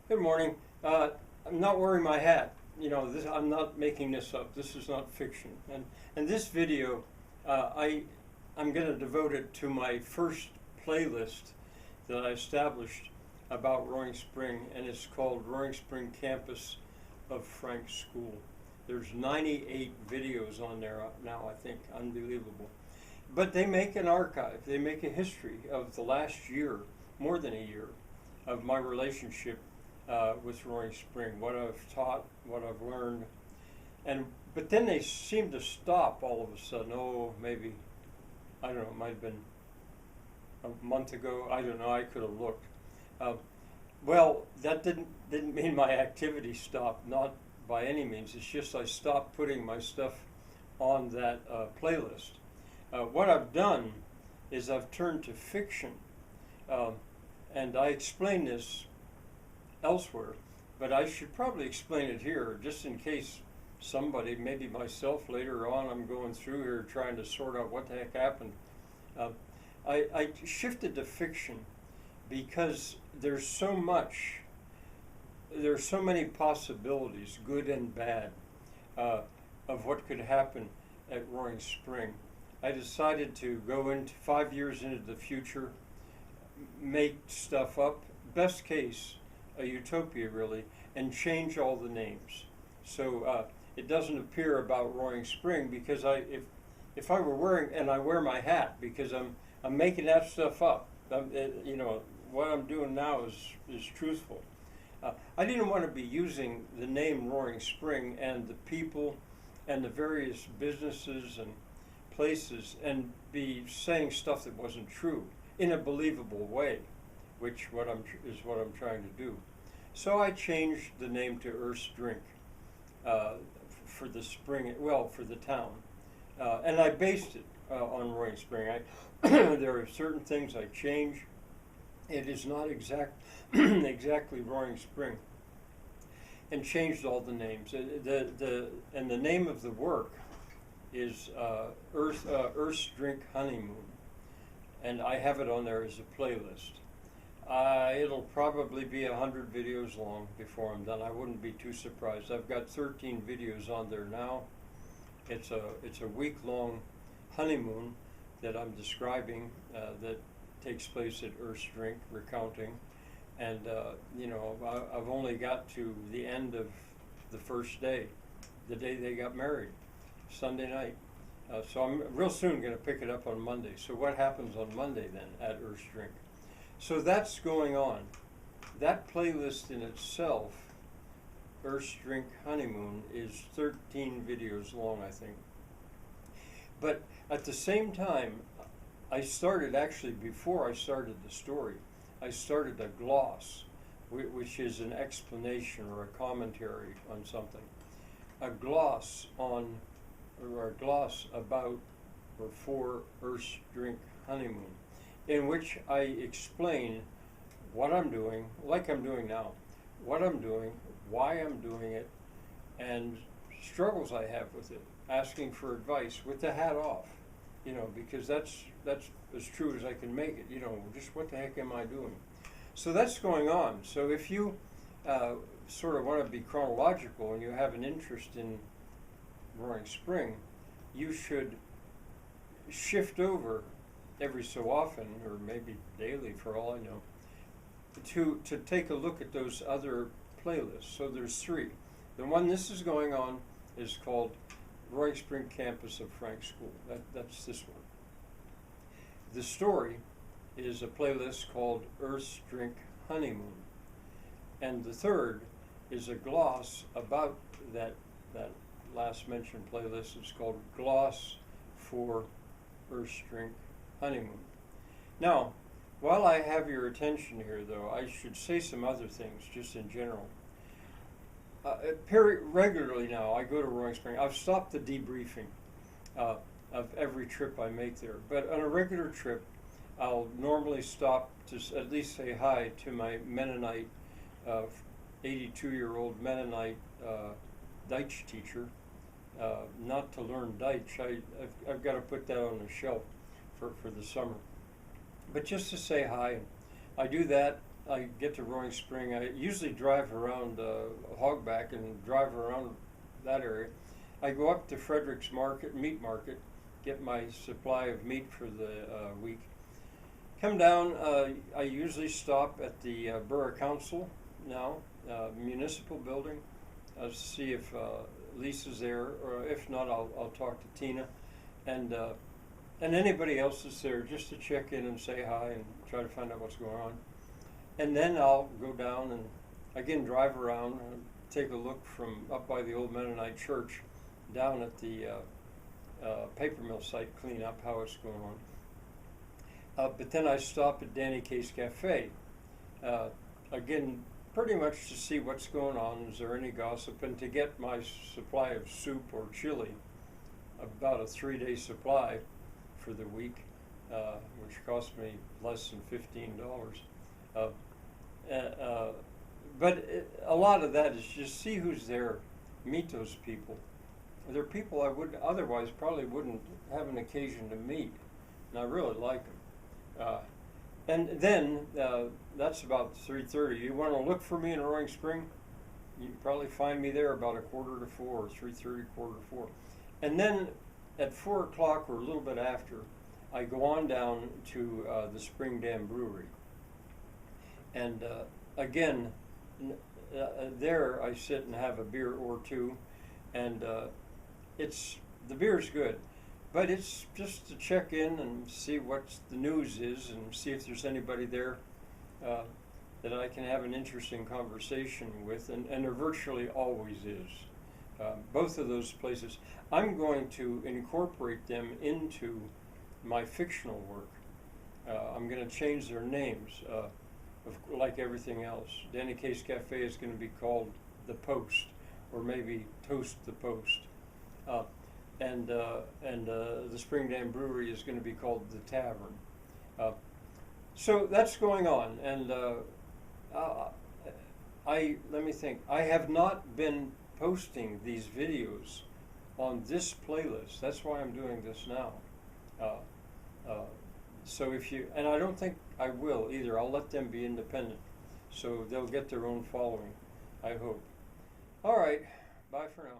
Good morning. I'm not wearing my hat. I'm not making this up. This is not fiction. And this video, I'm going to devote it to my first playlist that I established about Roaring Spring, and it's called Roaring Spring Campus of Frank School. There's 98 videos on there now, I think. Unbelievable. But they make an archive. They make a history of the last year, more than a year, of my relationship with Roaring Spring, what I've taught, what I've learned, but then they seem to stop all of a sudden. Oh, maybe I don't know. It might have been a month ago. I don't know. I could have looked. Uh, well, that didn't mean my activity stopped. Not by any means. It's just I stopped putting my stuff on that playlist. What I've done is I've turned to fiction, um, and I explain this elsewhere, but I should probably explain it here just in case somebody, maybe myself later on, I'm going through here trying to sort out what the heck happened. Uh, I shifted to fiction because there's so many possibilities, good and bad, uh, of what could happen at Roaring Spring. I decided to go into 5 years into the future, make stuff up, best case, a utopia really, and change all the names. So it doesn't appear about Roaring Spring because if I were wearing, and I wear my hat because I'm making that stuff up. What I'm doing now is truthful. I didn't want to be using the name Roaring Spring and the people and the various businesses and places and be saying stuff that wasn't true in a believable way, which is what I'm trying to do. So I changed the name to Earth's Drink for the spring, well, for the town, and I based it on Roaring Spring. There are certain things I change. It is not exactly Roaring Spring, and changed all the names. And the name of the work is Earth's Drink Honeymoon, and I have it on there as a playlist. It'll probably be 100 videos long before I'm done. I wouldn't be too surprised. I've got 13 videos on there now. It's a week-long honeymoon that I'm describing that takes place at Earth's Drink, recounting. And, I've only got to the end of the first day, the day they got married, Sunday night. So I'm real soon going to pick it up on Monday. So what happens on Monday then at Earth's Drink? So that's going on. That playlist in itself, Earth's Drink Honeymoon, is 13 videos long, I think. But at the same time, I started, actually before I started the story, I started a gloss, which is an explanation or a commentary on something. A gloss on, or a gloss about, or for Earth's Drink Honeymoon, in which I explain what I'm doing, like I'm doing now, what I'm doing, why I'm doing it, and struggles I have with it, asking for advice with the hat off, because that's as true as I can make it, just what the heck am I doing? So that's going on. So if you sort of want to be chronological and you have an interest in Roaring Spring, you should shift over every so often, or maybe daily for all I know, to take a look at those other playlists. So there's three. The one this is going on is called Roaring Spring Campus of Frank School. That's this one. The story is a playlist called Earth's Drink Honeymoon. And the third is a gloss about that last mentioned playlist. It's called Gloss for Earth's Drink Honeymoon. Now, while I have your attention here, though, I should say some other things just in general. Regularly now, I go to Roaring Spring. I've stopped the debriefing of every trip I make there. But on a regular trip, I'll normally stop to at least say hi to my Mennonite, 82-year-old Mennonite Deutsch teacher. Not to learn Deutsch. I've got to put that on the shelf for the summer. But just to say hi. I do that I get to Roaring Spring, I usually drive around Hogback and drive around that area. I go up to Frederick's Meat Market, get my supply of meat for the week. Come down, I usually stop at the Borough Council now, municipal building, see if Lisa's there, or if not, I'll talk to Tina, and anybody else that's there, just to check in and say hi and try to find out what's going on. And then I'll go down and again drive around and take a look from up by the old Mennonite church down at the paper mill site, clean up how it's going on. But then I stop at Danny Case Cafe, again, pretty much to see what's going on, is there any gossip, and to get my supply of soup or chili, about a 3-day supply for the week, which cost me less than $15. But a lot of that is just see who's there, meet those people. They're people I would otherwise probably wouldn't have an occasion to meet, and I really like them. And then that's about 3:30. You want to look for me in Roaring Spring? You can probably find me there about 3:45 or 3:30, 4:45. And then at 4 o'clock or a little bit after, I go on down to the Spring Dam Brewery. And again, there I sit and have a beer or two, and the beer's good, but it's just to check in and see what the news is and see if there's anybody there that I can have an interesting conversation with, and there virtually always is. Both of those places, I'm going to incorporate them into my fictional work. I'm going to change their names, like everything else. Danny Case Cafe is going to be called The Post, or maybe Toast the Post. And the Spring Dam Brewery is going to be called The Tavern. So that's going on, and let me think. I have not been posting these videos on this playlist. That's why I'm doing this now. So and I don't think I will either. I'll let them be independent, so they'll get their own following, I hope. All right, bye for now.